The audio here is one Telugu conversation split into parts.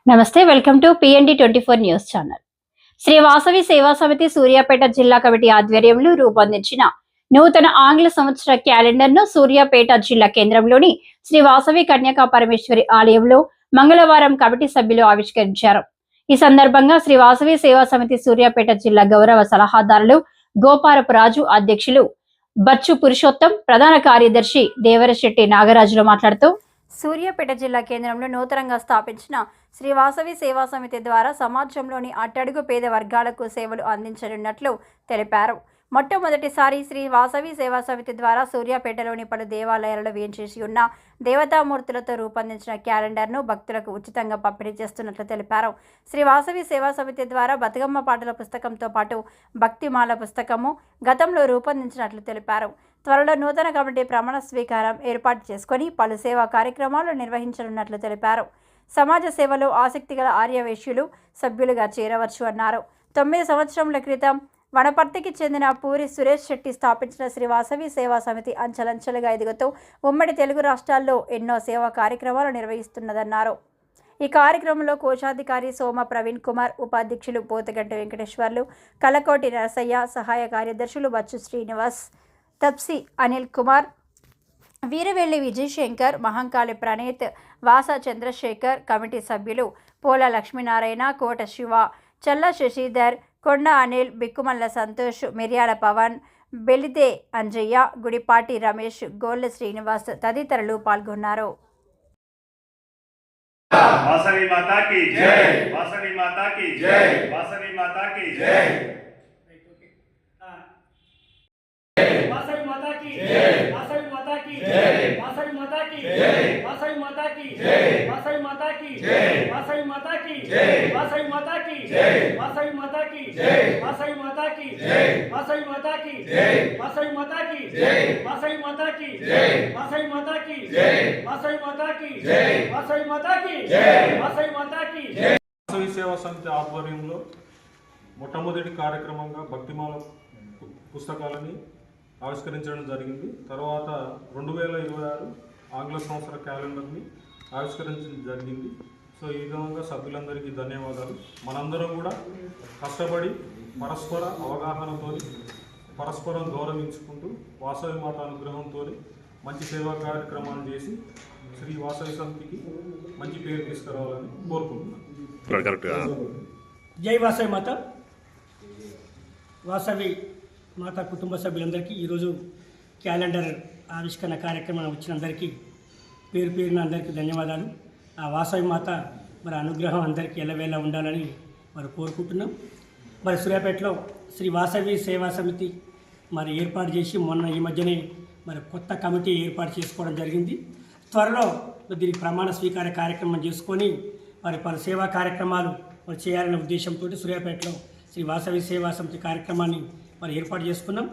నమస్తే, welcome to PND 24 news channel. Shri Vasavi Seva Samiti Suryapet జిల్లా కమిటీ ఆధ్వర్యంలో రూపొందించిన నూతన ఆంగ్ల సంవత్సర క్యాలెండర్ ను సూర్యాపేట జిల్లా కేంద్రంలోని శ్రీ వాసవి కన్యకా పరమేశ్వరి ఆలయంలో మంగళవారం కమిటీ సభ్యులు ఆవిష్కరించారు. ఈ సందర్భంగా శ్రీ వాసవి సేవా సమితి సూర్యాపేట జిల్లా గౌరవ సలహాదారులు గోపారపు రాజు, అధ్యక్షులు బచ్చు పురుషోత్తం, ప్రధాన కార్యదర్శి దేవరశెట్టి నాగరాజులు మాట్లాడుతూ సూర్యాపేట జిల్లా కేంద్రంలో నూతనంగా స్థాపించిన శ్రీ వాసవి సేవా సమితి ద్వారా సమాజంలోని అట్టడుగు పేద వర్గాలకు సేవలు అందించనున్నట్లు తెలిపారు. మొట్టమొదటిసారి శ్రీ వాసవి సేవా సమితి ద్వారా సూర్యాపేటలోని పలు దేవాలయాలలో వేంచేసి ఉన్న దేవతామూర్తులతో రూపొందించిన క్యాలెండర్ను భక్తులకు ఉచితంగా పంపిణీ చేస్తున్నట్లు తెలిపారు. శ్రీ వాసవి సేవా సమితి ద్వారా బతుకమ్మ పాటల పుస్తకంతో పాటు భక్తిమాల పుస్తకము గతంలో రూపొందించినట్లు తెలిపారు. త్వరలో నూతన కమిటీ ప్రమాణ స్వీకారం ఏర్పాటు చేసుకుని పలు సేవా కార్యక్రమాలు నిర్వహించనున్నట్లు తెలిపారు. సమాజ సేవలో ఆసక్తి గల ఆర్యవేశ్యులు సభ్యులుగా చేరవచ్చు అన్నారు. 9 సంవత్సరముల క్రితం వనపర్తికి చెందిన పూరి సురేష్ శెట్టి స్థాపించిన శ్రీ వాసవి సేవా సమితి అంచెలంచెలుగా ఎదుగుతూ ఉమ్మడి తెలుగు రాష్ట్రాల్లో ఎన్నో సేవా కార్యక్రమాలు నిర్వహిస్తున్నదన్నారు. ఈ కార్యక్రమంలో కోశాధికారి సోమ ప్రవీణ్ కుమార్, ఉపాధ్యక్షులు పోతగంటి వెంకటేశ్వర్లు, కలకోటి నరసయ్య, సహాయ కార్యదర్శులు బచ్చు శ్రీనివాస్, తప్సి అనిల్ కుమార్, వీరవెల్లి విజయశంకర్, మహంకాళి ప్రణీత్, వాస చంద్రశేఖర్, కమిటీ సభ్యులు పోల లక్ష్మీనారాయణ, కోట శివ, చల్ల శశిధర్, కొండ అనిల్, బిక్కుమల్ల సంతోష్, మిర్యాల పవన్, బెలిదే అంజయ్య, గుడిపాటి రమేష్, గోళ్ళ శ్రీనివాస్ తదితరులు పాల్గొన్నారు. వాసవి మాతా కీ జై, వాసవి మాతా కీ జై, వాసవి మాతా కీ జై, वासवी माता की जय, वासवी माता की जय, वासवी माता की जय, वासवी माता की जय, वासवी माता की जय, वासवी माता की जय, वासवी माता की जय, वासवी माता की जय, वासवी माता की जय, वासवी माता की जय, वासवी माता की जय, वासवी माता की जय, वासवी माता की जय, वासवी माता की जय, वासवी माता की जय, वासवी माता की जय. వాసవి సేవా సమితి ఆధ్వర్యంలో మొట్టమొదటి కార్యక్రమంగా భక్తిమాల పుస్తకాలని ఆవిష్కరించడం జరిగింది. తర్వాత 2026 ఆంగ్ల సంవత్సర క్యాలెండర్ని ఆవిష్కరించడం జరిగింది. సో ఈ విధంగా సభ్యులందరికీ ధన్యవాదాలు. మనందరం కూడా కష్టపడి పరస్పర అవగాహనతో పరస్పరం గౌరవించుకుంటూ వాసవి మాత అనుగ్రహంతో మంచి సేవా కార్యక్రమాలు చేసి శ్రీ వాసవి సమితికి మంచి పేరు తీసుకురావాలని కోరుకుంటున్నాను. జై వాసవి మాత. వాసవి మాత కుటుంబ సభ్యులందరికీ ఈరోజు క్యాలెండర్ ఆవిష్కరణ కార్యక్రమం వచ్చినందరికీ పేరు పేరున అందరికీ ధన్యవాదాలు. ఆ వాసవి మాత మరి అనుగ్రహం అందరికీ ఎల్లవేళ ఉండాలని మరి కోరుకుంటున్నాం. మరి సూర్యాపేటలో శ్రీ వాసవి సేవా సమితి మరి ఏర్పాటు చేసి మొన్న ఈ మధ్యనే మరి కొత్త కమిటీ ఏర్పాటు చేసుకోవడం జరిగింది. త్వరలో దీనికి ప్రమాణ స్వీకార కార్యక్రమం చేసుకొని మరి పలు సేవా కార్యక్రమాలు మరి చేయాలనే ఉద్దేశంతో సూర్యాపేటలో శ్రీ వాసవి సేవా సమితి కార్యక్రమాన్ని మరి ఏర్పాటు చేసుకున్నాం.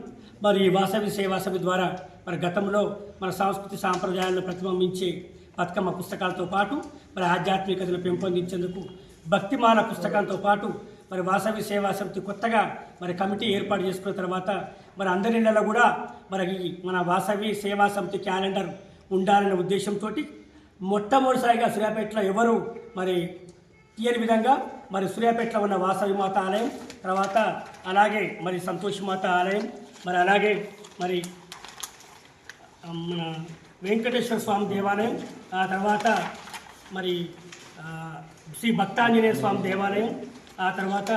మరి ఈ వాసవి సేవా సమితి ద్వారా మరి గతంలో మన సంస్కృతి సాంప్రదాయాలను ప్రతిబింబించే బతుకమ్మ పుస్తకాలతో పాటు మరి ఆధ్యాత్మికతను పెంపొందించేందుకు భక్తిమాల పుస్తకాలతో పాటు మరి వాసవి సేవా సమితి కొత్తగా మరి కమిటీ ఏర్పాటు చేసుకున్న తర్వాత మరి అందరి నెలలో కూడా మరి మన వాసవి సేవా సమితి క్యాలెండర్ ఉండాలనే ఉద్దేశంతో మొట్టమొదటిసారిగా సూర్యాపేటలో ఎవరు మరి తీయని విధంగా మరి సూర్యాపేటలో ఉన్న వాసవి మాత ఆలయం, తర్వాత అలాగే మరి సంతోషి మాత ఆలయం, మరి అలాగే మరి మన వెంకటేశ్వర స్వామి దేవాలయం, ఆ తర్వాత మరి శ్రీ భక్తాంజనేయ స్వామి దేవాలయం, ఆ తర్వాత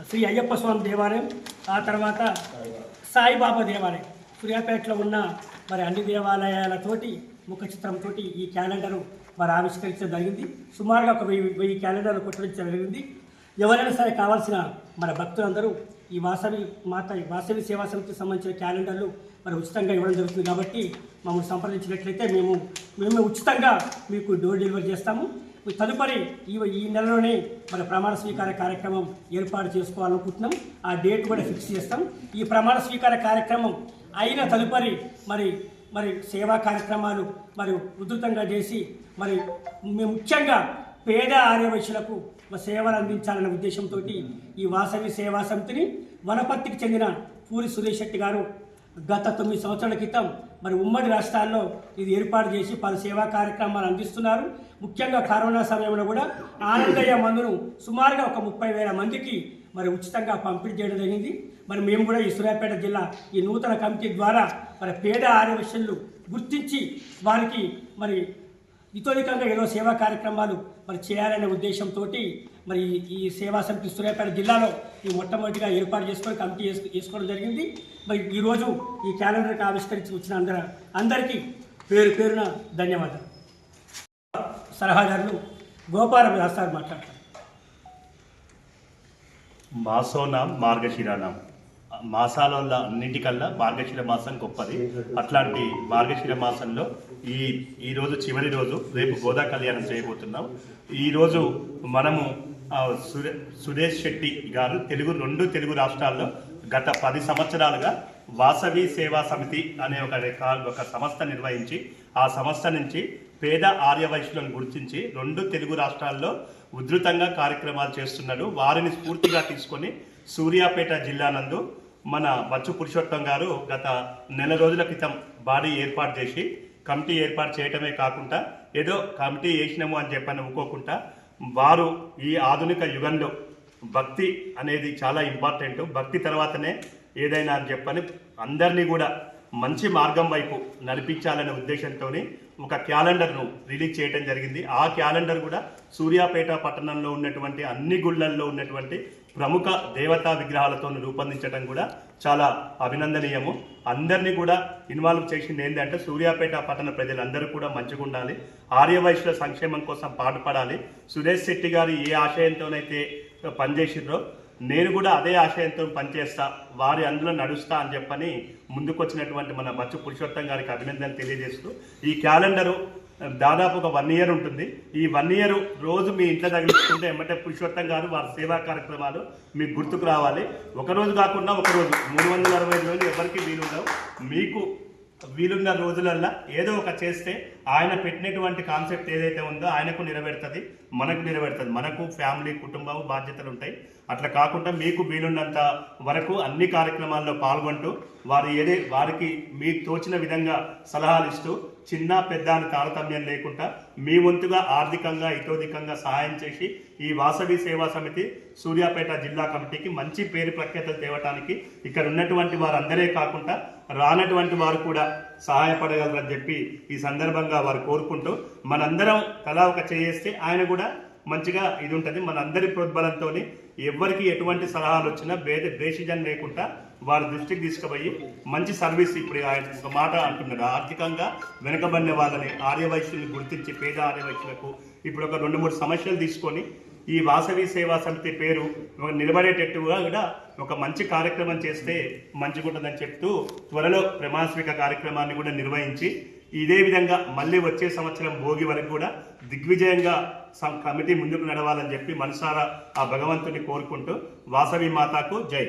శ్రీ అయ్యప్ప స్వామి దేవాలయం, ఆ తర్వాత సాయిబాబా దేవాలయం, సూర్యాపేటలో ఉన్న మరి అన్ని దేవాలయాలతోటి ముఖ చిత్రంతో ఈ క్యాలెండరు మరి ఆవిష్కరించడం జరిగింది. సుమారుగా ఒక 1000 క్యాలెండర్లు కొట్టడం జరిగింది. ఎవరైనా సరే కావాల్సిన మన భక్తులందరూ ఈ వాసవి సేవా సమితికి సంబంధించిన క్యాలెండర్లు మరి ఉచితంగా ఇవ్వడం జరుగుతుంది. కాబట్టి మమ్మల్ని సంప్రదించినట్లయితే మేము ఉచితంగా మీకు డోర్ డెలివరీ చేస్తాము. తదుపరి ఈ నెలలోనే మన ప్రమాణ స్వీకార కార్యక్రమం ఏర్పాటు చేసుకోవాలనుకుంటున్నాం. ఆ డేట్ కూడా ఫిక్స్ చేస్తాం. ఈ ప్రమాణ స్వీకార కార్యక్రమం అయిన తదుపరి మరి సేవా కార్యక్రమాలు మరి ఉధృతంగా చేసి మరి ముఖ్యంగా పేద ఆర్యవైశ్యులకు సేవలు అందించాలనే ఉద్దేశంతో ఈ వాసవి సేవా సమితిని వనపర్తికి చెందిన పూరి సురేష్ శెట్టి గారు గత 9 సంవత్సరాల క్రితం మరి ఉమ్మడి రాష్ట్రాల్లో ఇది ఏర్పాటు చేసి పలు సేవా కార్యక్రమాలు అందిస్తున్నారు. ముఖ్యంగా కరోనా సమయంలో కూడా ఆనందయ్య మందును సుమారుగా ఒక 30,000 మందికి మరి ఉచితంగా పంపిణీ చేయడం జరిగింది. మరి మేము కూడా ఈ సూర్యాపేట జిల్లా ఈ నూతన కమిటీ ద్వారా మరి పేద ఆర్యవైశ్యులు గుర్తించి వారికి మరి ఇతోధికంగా ఏదో సేవా కార్యక్రమాలు మరి చేయాలనే ఉద్దేశంతో మరి ఈ సేవా సమితి సూర్యాపేట జిల్లాలో ఈ మొట్టమొదటిగా ఏర్పాటు చేసుకొని కమిటీ చేసుకోవడం జరిగింది. మరి ఈరోజు ఈ క్యాలెండర్కి ఆవిష్కరించి వచ్చిన అందరికీ పేరు పేరున ధన్యవాదాలు. సలహాదారులు గోపాల వ్యాసాలు మాట్లాడతారు. మాసోనాం మార్గశిరానాం, మాసాలలో అన్నింటికల్లా మార్గశిర మాసం గొప్పది. అట్లాంటి మార్గశిర మాసంలో ఈరోజు చివరి రోజు, రేపు గోదా కళ్యాణం చేయబోతున్నాం. ఈరోజు మనము సురేష్ శెట్టి గారు రెండు తెలుగు రాష్ట్రాల్లో గత 10 సంవత్సరాలుగా వాసవి సేవా సమితి అనే ఒక సంస్థ నిర్వహించి ఆ సంస్థ నుంచి పేద ఆర్యవైశ్యులను గుర్తించి 2 తెలుగు రాష్ట్రాల్లో ఉధృతంగా కార్యక్రమాలు చేస్తున్నాడు. వారిని స్ఫూర్తిగా తీసుకొని సూర్యాపేట జిల్లా నందు మన బచ్చు పురుషోత్తం గారు గత నెల రోజుల క్రితం బాడీ ఏర్పాటు చేసి కమిటీ ఏర్పాటు చేయటమే కాకుండా ఏదో కమిటీ వేసినాము అని చెప్పని అనుకోకుండా వారు ఈ ఆధునిక యుగంలో భక్తి అనేది చాలా ఇంపార్టెంట్, భక్తి తర్వాతనే ఏదైనా అని చెప్పని అందరినీ కూడా మంచి మార్గం వైపు నడిపించాలనే ఉద్దేశంతో ఒక క్యాలెండర్ను రిలీజ్ చేయడం జరిగింది. ఆ క్యాలెండర్ కూడా సూర్యాపేట పట్టణంలో ఉన్నటువంటి అన్ని గుళ్ళల్లో ఉన్నటువంటి ప్రముఖ దేవతా విగ్రహాలతో రూపొందించడం కూడా చాలా అభినందనీయము. అందరినీ కూడా ఇన్వాల్వ్ చేసింది ఏంటంటే సూర్యాపేట పట్టణ ప్రజలందరూ కూడా మంచిగా ఉండాలి, ఆర్యవైశ్యుల సంక్షేమం కోసం పాటుపడాలి. సురేష్ శెట్టి గారు ఏ ఆశయంతోనైతే పనిచేసిర్రో నేను కూడా అదే ఆశయంతో పనిచేస్తా, వారి అందులో నడుస్తా అని చెప్పని ముందుకొచ్చినటువంటి మన బచ్చు పురుషోత్తం గారికి అభినందనలు తెలియజేస్తూ ఈ క్యాలెండరు దాదాపు ఒక 1 year ఉంటుంది. ఈ 1 year రోజు మీ ఇంట్లో తగిలించుకుంటే ఏమంటే పురుషోత్తం గారు వారి సేవా కార్యక్రమాలు మీకు గుర్తుకు రావాలి. ఒకరోజు కాకుండా ఒకరోజు 365 రోజులు ఎవరికి వీలుండవు. మీకు వీలున్న రోజులల్లో ఏదో ఒక చేస్తే ఆయన పెట్టినటువంటి కాన్సెప్ట్ ఏదైతే ఉందో ఆయనకు నెరవేరుతుంది, మనకు నెరవేరుతుంది. మనకు ఫ్యామిలీ కుటుంబం బాధ్యతలు ఉంటాయి. అట్లా కాకుండా మీకు వీలున్నంత వరకు అన్ని కార్యక్రమాల్లో పాల్గొంటూ వారికి మీకు తోచిన విధంగా సలహాలు ఇస్తూ చిన్న పెద్ద అని తారతమ్యం లేకుండా మీ వంతుగా ఆర్థికంగా ఇతోధికంగా సహాయం చేసి ఈ వాసవి సేవా సమితి సూర్యాపేట జిల్లా కమిటీకి మంచి పేరు ప్రఖ్యాతలు తేవటానికి ఇక్కడ ఉన్నటువంటి వారందరే కాకుండా రానటువంటి వారు కూడా సహాయపడగలరని చెప్పి ఈ సందర్భంగా వారు కోరుకుంటూ మనందరం తలా ఒక చేస్తే ఆయన కూడా మంచిగా ఇది ఉంటుంది. మనందరి ప్రోద్బలంతో ఎవరికి ఎటువంటి సలహాలు వచ్చినా భేషజం లేకుండా వారి దృష్టికి తీసుకుపోయి మంచి సర్వీస్. ఇప్పుడు ఆయన ఒక మాట అంటున్నాడు, ఆర్థికంగా వెనుకబడిన వాళ్ళని ఆర్యవైశ్యుల్ని గుర్తించి పేద ఆర్యవైశ్యులకు ఇప్పుడు ఒక 2-3 సమస్యలు తీసుకొని ఈ వాసవి సేవా సమితి పేరు నిలబడేటట్టుగా కూడా ఒక మంచి కార్యక్రమం చేస్తే మంచిగా ఉంటుందని చెప్తూ త్వరలో ప్రమాణ కార్యక్రమాన్ని కూడా నిర్వహించి ఇదే విధంగా మళ్ళీ వచ్చే సంవత్సరం భోగి వరకు కూడా దిగ్విజయంగా కమిటీ ముందుకు నడవాలని చెప్పి మనసారా ఆ భగవంతుని కోరుకుంటూ వాసవి మాతాకు జై.